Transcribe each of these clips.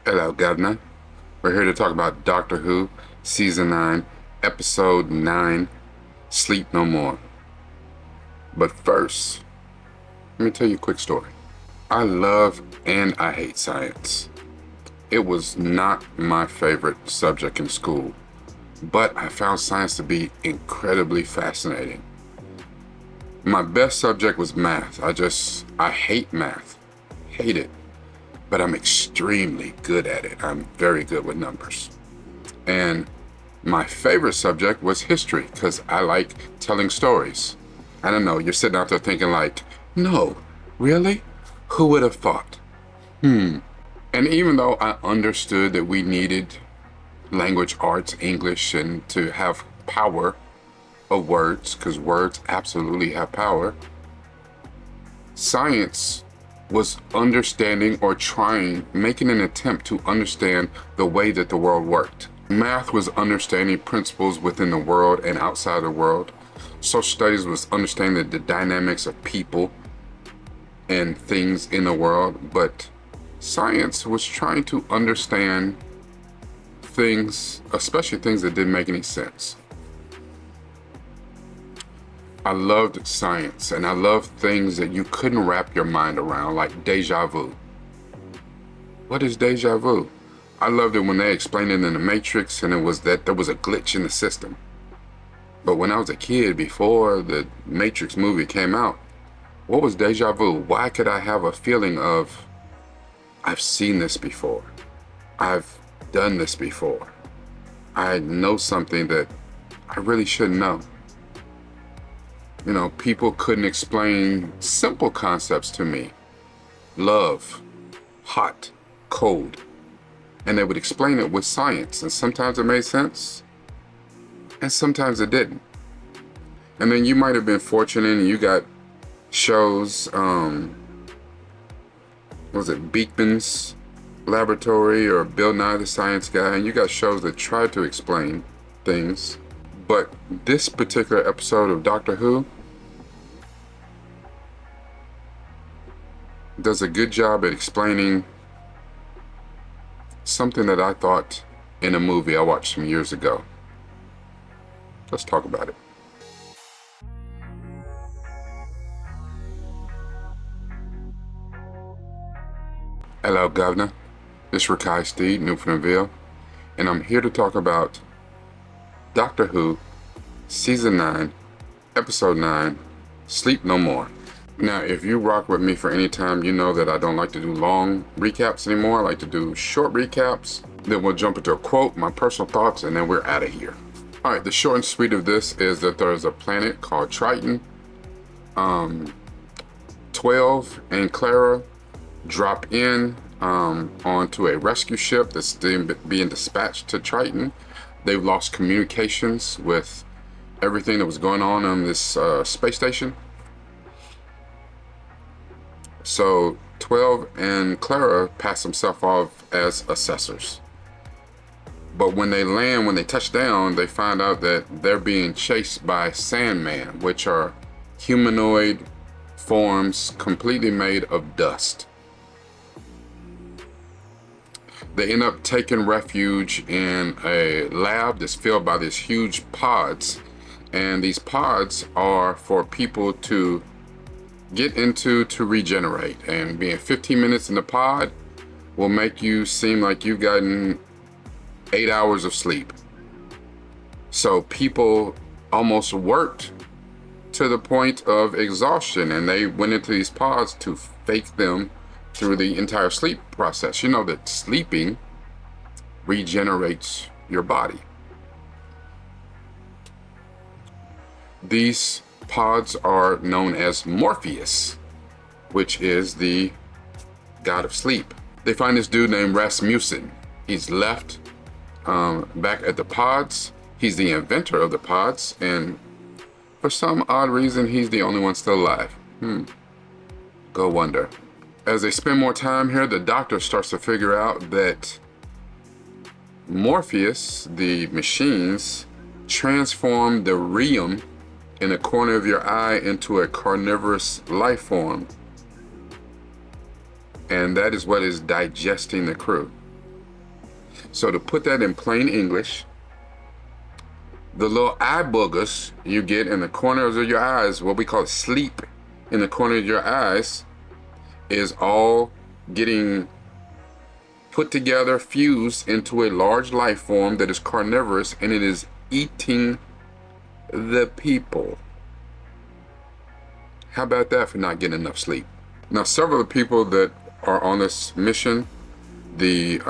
Hello, Governor. We're here to talk about Doctor Who, Season 9, Episode 9, Sleep No More. But first, let me tell you a quick story. I love and I hate science. It was not my favorite subject in school, but I found science to be incredibly fascinating. My best subject was math. I hate math. Hate it. But I'm extremely good at it. I'm very good with numbers. And my favorite subject was history because I like telling stories. I don't know, you're sitting out there thinking like, no, really? Who would have thought? And even though I understood that we needed language arts, English, and to have power of words, because words absolutely have power, science was understanding or making an attempt to understand the way that the world worked. Math was understanding principles within the world and outside the world. Social studies was understanding the dynamics of people and things in the world. But science was trying to understand things, especially things that didn't make any sense. I loved science, and I loved things that you couldn't wrap your mind around, like deja vu. What is deja vu? I loved it when they explained it in the Matrix, and it was that there was a glitch in the system. But when I was a kid, before the Matrix movie came out, what was deja vu? Why could I have a feeling of, I've seen this before, I've done this before, I know something that I really shouldn't know? You know, people couldn't explain simple concepts to me. Love, hot, cold. And they would explain it with science. And sometimes it made sense. And sometimes it didn't. And then you might have been fortunate and you got shows, was it Beekman's Laboratory or Bill Nye the Science Guy? And you got shows that tried to explain things. But this particular episode of Doctor Who does a good job at explaining something that I thought in a movie I watched some years ago. Let's talk about it. Hello, Governor. This is Rakai Steed, Newfoundlandville, and I'm here to talk about Doctor Who, Season 9, Episode 9, Sleep No More. Now, if you rock with me for any time, you know that I don't like to do long recaps anymore. I like to do short recaps. Then we'll jump into a quote, my personal thoughts, and then we're out of here. All right, the short and sweet of this is that there's a planet called Triton. 12 and Clara drop in onto a rescue ship that's being dispatched to Triton. They've lost communications with everything that was going on this space station. So 12 and Clara pass themselves off as assessors. But when they touch down, they find out that they're being chased by Sandman, which are humanoid forms completely made of dust. They end up taking refuge in a lab that's filled by these huge pods. And these pods are for people to get into to regenerate. And being 15 minutes in the pod will make you seem like you've gotten 8 hours of sleep. So people almost worked to the point of exhaustion, and they went into these pods to fake them through the entire sleep process. You know that sleeping regenerates your body. These pods are known as Morpheus, which is the god of sleep. They find this dude named Rasmussen. He's left back at the pods. He's the inventor of the pods, and for some odd reason, he's the only one still alive. Go wonder. As they spend more time here, the doctor starts to figure out that Morpheus, the machines, transform the rheum in the corner of your eye into a carnivorous life form. And that is what is digesting the crew. So to put that in plain English, the little eye boogers you get in the corners of your eyes, what we call sleep in the corner of your eyes, is all getting put together, fused into a large life form that is carnivorous, and it is eating the people. How about that for not getting enough sleep? Now, several of the people that are on this mission, the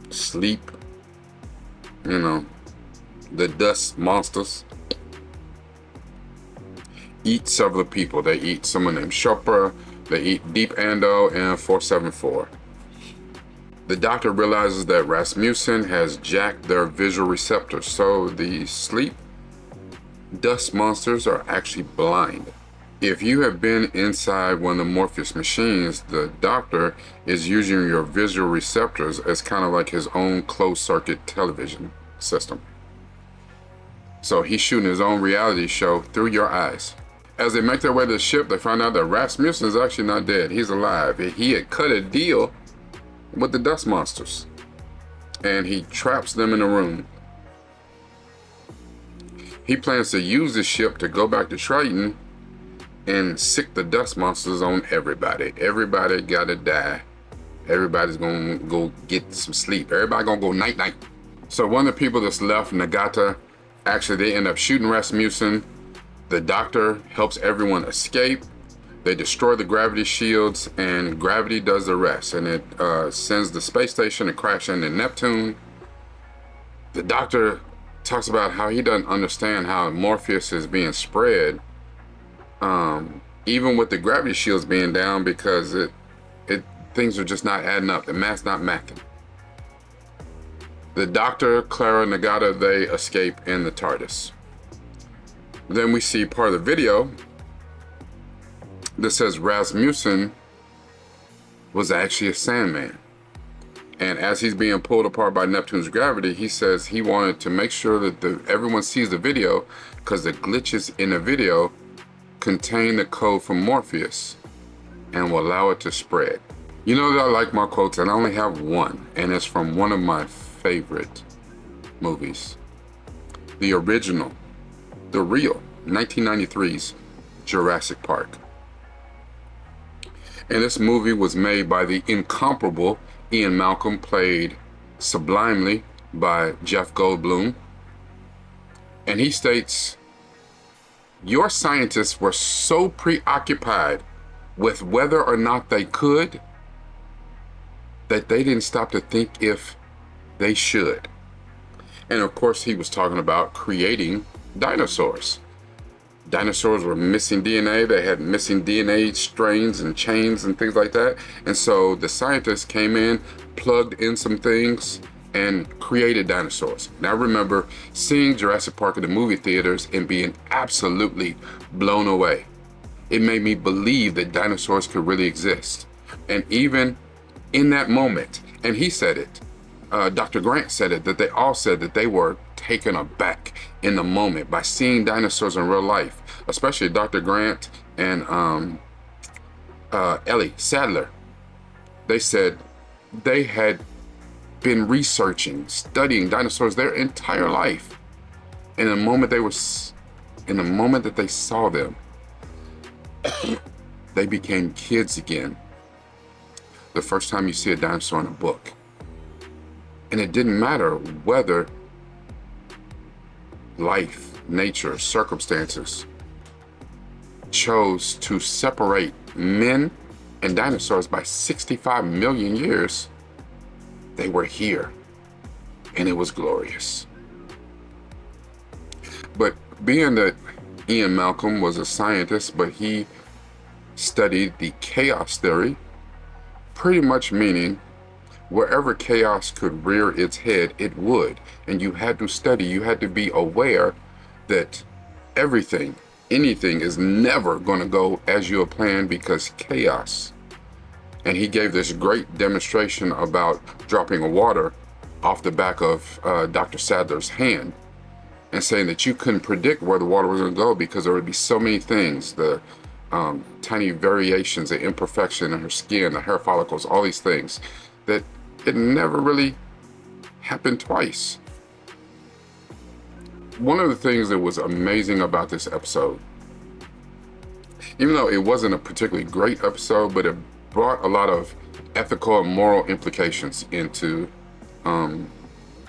sleep, the dust monsters, eat several people. They eat someone named Chopra, they eat Deep Ando and 474. The doctor realizes that Rasmussen has jacked their visual receptors, so the sleep dust monsters are actually blind. If you have been inside one of the Morpheus machines, the doctor is using your visual receptors as kind of like his own closed-circuit television system. So he's shooting his own reality show through your eyes. As they make their way to the ship, they find out that Rasmussen is actually not dead. He's alive. He had cut a deal with the dust monsters, and he traps them in a room. He plans to use the ship to go back to Triton and sick the dust monsters on everybody. Everybody gotta die. Everybody's gonna go get some sleep. Everybody gonna go night-night. So one of the people that's left, Nagata, actually they end up shooting Rasmussen. The doctor helps everyone escape. They destroy the gravity shields, and gravity does the rest. And it sends the space station to crash into Neptune. The doctor talks about how he doesn't understand how Morpheus is being spread, even with the gravity shields being down, because things are just not adding up. The math's not mathing. The Doctor, Clara, Nagata, they escape in the TARDIS. Then we see part of the video that says Rasmussen was actually a Sandman. And as he's being pulled apart by Neptune's gravity, he says he wanted to make sure that everyone sees the video, because the glitches in the video contain the code from Morpheus and will allow it to spread. You know that I like my quotes, and I only have one, and it's from one of my favorite movies. The original, the real, 1993's Jurassic Park. And this movie was made by the incomparable Ian Malcolm, played sublimely by Jeff Goldblum. And he states, your scientists were so preoccupied with whether or not they could that they didn't stop to think if they should. And of course, he was talking about creating dinosaurs. Dinosaurs were missing DNA. They had missing DNA strains and chains and things like that. And so the scientists came in, plugged in some things, and created dinosaurs. Now I remember seeing Jurassic Park in the movie theaters and being absolutely blown away. It made me believe that dinosaurs could really exist. And even in that moment, and he said it, Dr. Grant said it, that they all said that they were taken aback in the moment by seeing dinosaurs in real life, especially Dr. Grant and Ellie Sadler. They said they had been researching, studying dinosaurs their entire life. And in the moment that they saw them, they became kids again. The first time you see a dinosaur in a book. And it didn't matter whether life, nature, circumstances chose to separate men and dinosaurs by 65 million years. They were here, and it was glorious. But being that Ian Malcolm was a scientist, but he studied the chaos theory, pretty much meaning wherever chaos could rear its head, it would. And you had to study, you had to be aware that everything, anything is never going to go as you have planned, because chaos. And he gave this great demonstration about dropping water off the back of Dr. Sadler's hand, and saying that you couldn't predict where the water was going to go, because there would be so many things, the tiny variations, the imperfection in her skin, the hair follicles, all these things. that it never really happened twice. One of the things that was amazing about this episode, even though it wasn't a particularly great episode, but it brought a lot of ethical and moral implications into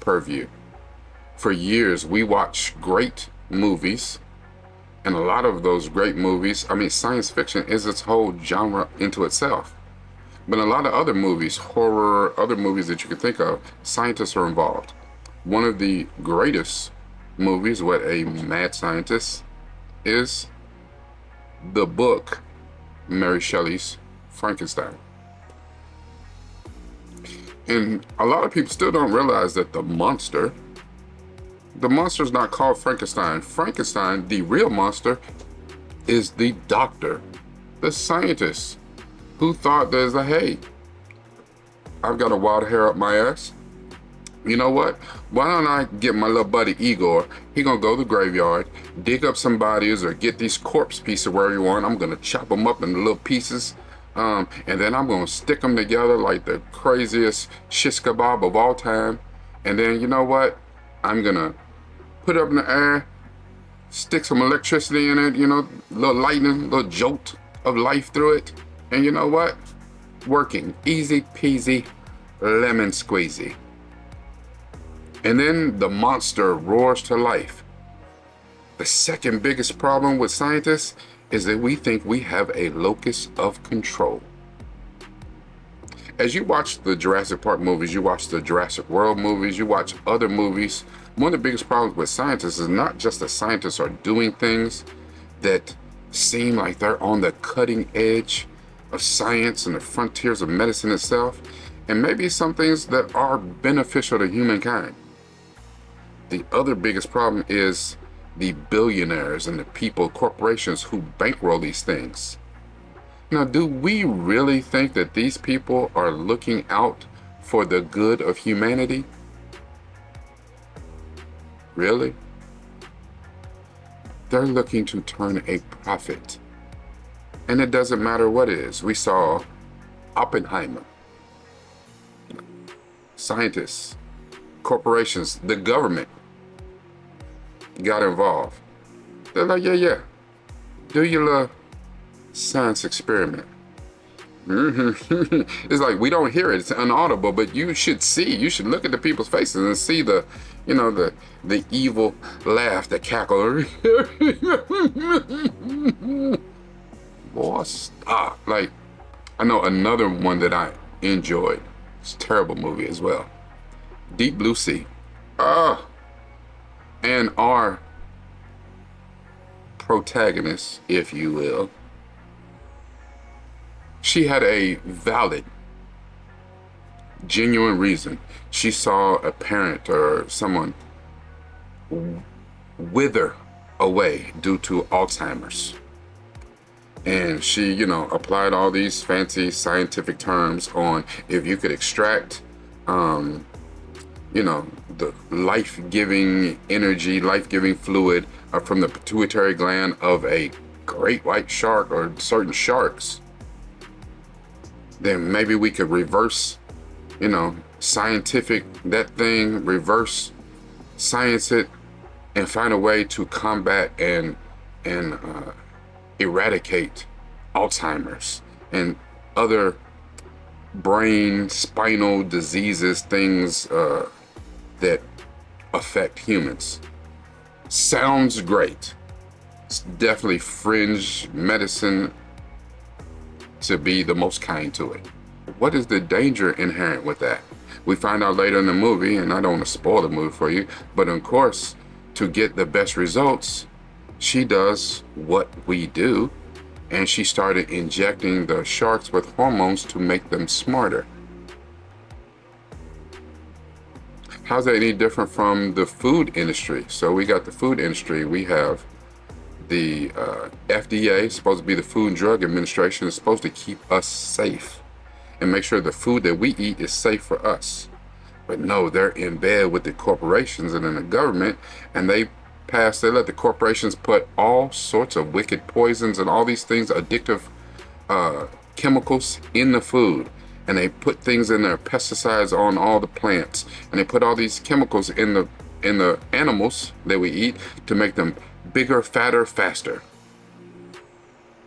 purview. For years, we watched great movies, and a lot of those great movies, I mean, science fiction is its whole genre into itself. But a lot of other movies, horror, other movies that you can think of, scientists are involved. One of the greatest movies with a mad scientist is the book Mary Shelley's Frankenstein. And a lot of people still don't realize that the monster's not called Frankenstein. Frankenstein, the real monster, is the doctor, the scientist, who thought there's hey, I've got a wild hair up my ass. You know what? Why don't I get my little buddy Igor? He gonna go to the graveyard, dig up some bodies, or get these corpse pieces wherever you want. I'm gonna chop them up into little pieces, and then I'm gonna stick them together like the craziest shish kebab of all time. And then you know what? I'm gonna put it up in the air, stick some electricity in it, you know, little lightning, little jolt of life through it. And you know what? Working. Easy peasy, lemon squeezy. And then the monster roars to life. The second biggest problem with scientists is that we think we have a locus of control. As you watch the Jurassic Park movies, you watch the Jurassic World movies, you watch other movies, one of the biggest problems with scientists is not just that scientists are doing things that seem like they're on the cutting edge of science and the frontiers of medicine itself, and maybe some things that are beneficial to humankind. The other biggest problem is the billionaires and the people, corporations who bankroll these things. Now, do we really think that these people are looking out for the good of humanity? Really? They're looking to turn a profit. And it doesn't matter what it is. We saw Oppenheimer. Scientists, corporations, the government got involved. They're like, yeah, do your little science experiment. It's like we don't hear it, it's inaudible, but you should see, you should look at the people's faces and see the, you know, the evil laugh, the cackle. Boy, stop. Like, I know another one that I enjoyed. It's a terrible movie as well. Deep Blue Sea. And our protagonist, if you will, she had a valid, genuine reason. She saw a parent or someone wither away due to Alzheimer's. And she, you know, applied all these fancy scientific terms on if you could extract, you know, the life-giving energy, life-giving fluid from the pituitary gland of a great white shark or certain sharks, then maybe we could reverse, you know, scientific that thing, reverse science it, and find a way to combat and eradicate Alzheimer's and other brain, spinal diseases, things that affect humans. Sounds great. It's definitely fringe medicine to be the most kind to it. What is the danger inherent with that? We find out later in the movie, and I don't want to spoil the movie for you, but of course, to get the best results, she does what we do, and she started injecting the sharks with hormones to make them smarter. How's that any different from the food industry? So we got the food industry, we have the FDA, supposed to be the Food and Drug Administration, is supposed to keep us safe and make sure the food that we eat is safe for us. But no, they're in bed with the corporations and in the government, and they let the corporations put all sorts of wicked poisons and all these things, addictive chemicals in the food. and they put things in there, pesticides on all the plants, and they put all these chemicals in the animals that we eat to make them bigger, fatter, faster.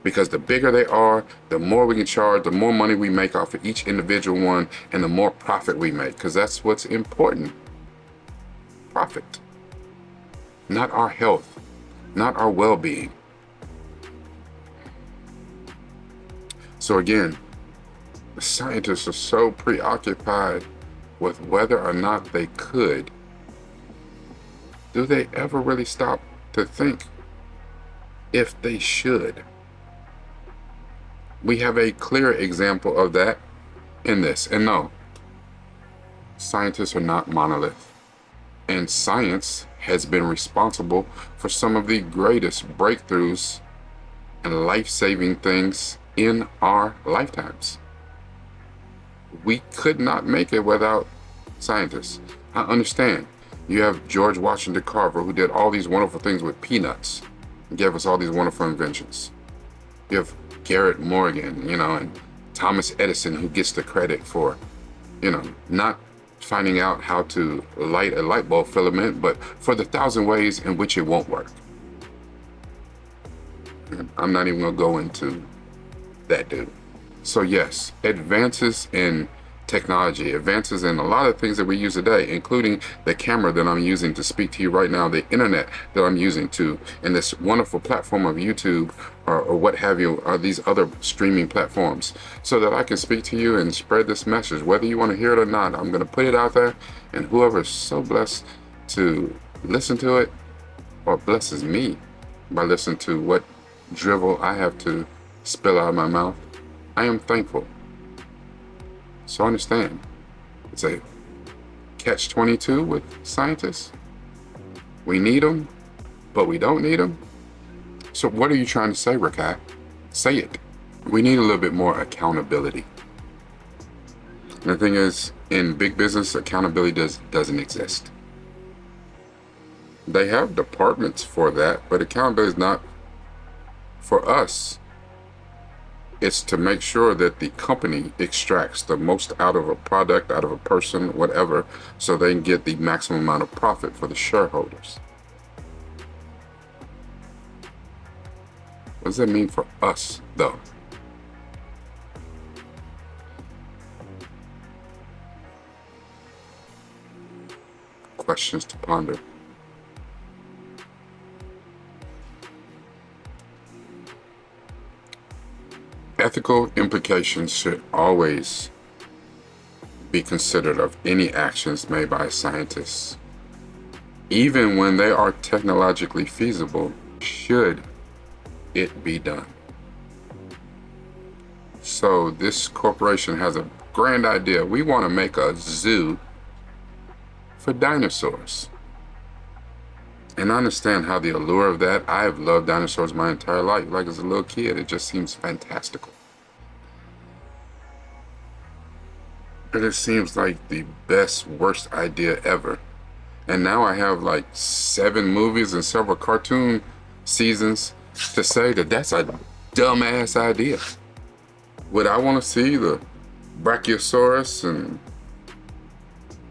Because the bigger they are, the more we can charge, the more money we make off of each individual one, and the more profit we make, because that's what's important. Profit. Not our health, not our well-being. So again, the scientists are so preoccupied with whether or not they could. Do they ever really stop to think if they should? We have a clear example of that in this. And no, scientists are not monolith. And science has been responsible for some of the greatest breakthroughs and life-saving things in our lifetimes. We could not make it without scientists. I understand. You have George Washington Carver, who did all these wonderful things with peanuts and gave us all these wonderful inventions. You have Garrett Morgan, and Thomas Edison, who gets the credit for, not finding out how to light a light bulb filament, but for the 1,000 ways in which it won't work. And I'm not even going to go into that dude. So yes, advances in technology, advances in a lot of things that we use today, including the camera that I'm using to speak to you right now, the internet that I'm using to, and this wonderful platform of YouTube or what have you, or these other streaming platforms, so that I can speak to you and spread this message. Whether you want to hear it or not, I'm going to put it out there, and whoever is so blessed to listen to it or blesses me by listening to what drivel I have to spill out of my mouth, I am thankful. So understand, it's a catch-22 with scientists. We need them, but we don't need them. So what are you trying to say, Rakai? Say it. We need a little bit more accountability. And the thing is, in big business, accountability doesn't exist. They have departments for that, but accountability is not for us. It's to make sure that the company extracts the most out of a product, out of a person, whatever, so they can get the maximum amount of profit for the shareholders. What does that mean for us, though? Questions to ponder. Ethical implications should always be considered of any actions made by scientists. Even when they are technologically feasible, should it be done. So this corporation has a grand idea. We want to make a zoo for dinosaurs. And I understand how the allure of that. I've loved dinosaurs my entire life. Like as a little kid, it just seems fantastical. And it seems like the best, worst idea ever. And now I have like 7 movies and several cartoon seasons to say that that's a dumbass idea. Would I want to see the Brachiosaurus and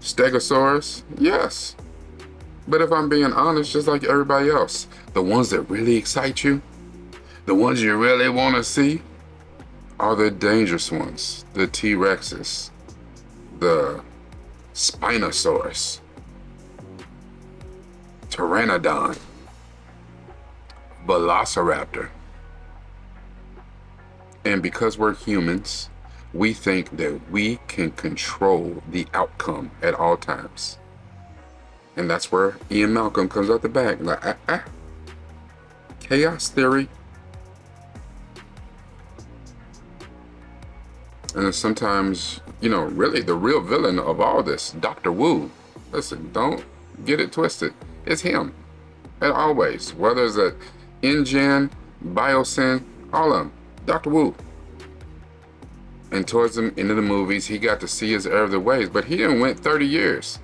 Stegosaurus? Yes. But if I'm being honest, just like everybody else, the ones that really excite you, the ones you really want to see, are the dangerous ones. The T-Rexes, the Spinosaurus, Pteranodon, Velociraptor. And because we're humans, we think that we can control the outcome at all times. And that's where Ian Malcolm comes out the back, like, chaos theory. And then sometimes, really the real villain of all this, Dr. Wu, listen, don't get it twisted. It's him. And always, whether it's a InGen, Biosyn, all of them, Dr. Wu. And towards the end of the movies, he got to see his error of the ways, but he didn't went 30 years.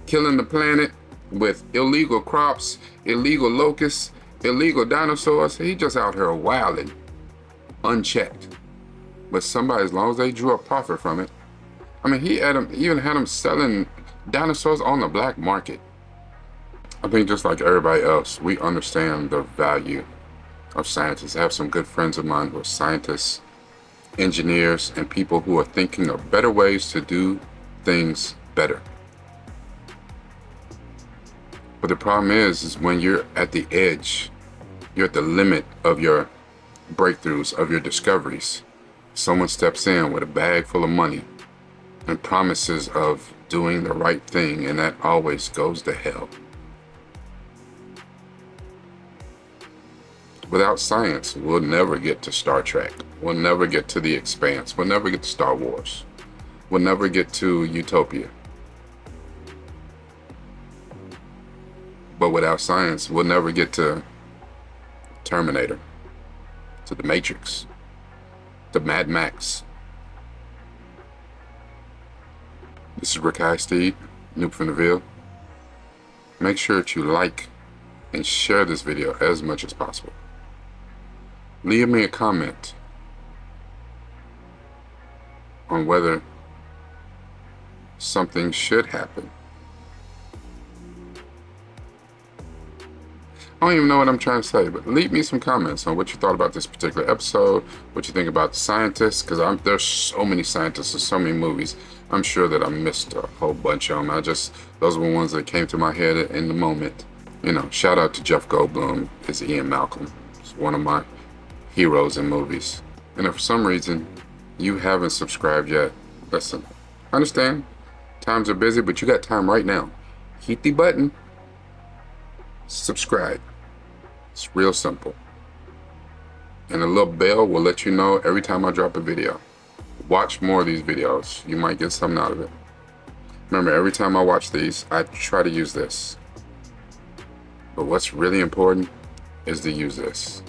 Killing the planet with illegal crops, illegal locusts, illegal dinosaurs. He just out here wilding, unchecked. But somebody, as long as they drew a profit from it, I mean, he even had him selling dinosaurs on the black market. I think just like everybody else, we understand the value of scientists. I have some good friends of mine who are scientists, engineers, and people who are thinking of better ways to do things better. But the problem is when you're at the edge, you're at the limit of your breakthroughs, of your discoveries. Someone steps in with a bag full of money and promises of doing the right thing, and that always goes to hell. Without science, we'll never get to Star Trek. We'll never get to The Expanse. We'll never get to Star Wars. We'll never get to Utopia. But without science, we'll never get to Terminator, to The Matrix, to Mad Max. This is Rick Highsteed, Noob from the Ville. Make sure that you like and share this video as much as possible. Leave me a comment on whether something should happen. I don't even know what I'm trying to say, but leave me some comments on what you thought about this particular episode, what you think about the scientists, because there's so many scientists, there's so many movies. I'm sure that I missed a whole bunch of them. Those were ones that came to my head in the moment. You know, shout out to Jeff Goldblum as Ian Malcolm. It's one of my heroes in movies. And if for some reason you haven't subscribed yet, listen, I understand times are busy, but you got time right now. Hit the button, subscribe. It's real simple. And a little bell will let you know every time I drop a video. Watch more of these videos. You might get something out of it. Remember, every time I watch these, I try to use this. But what's really important is to use this.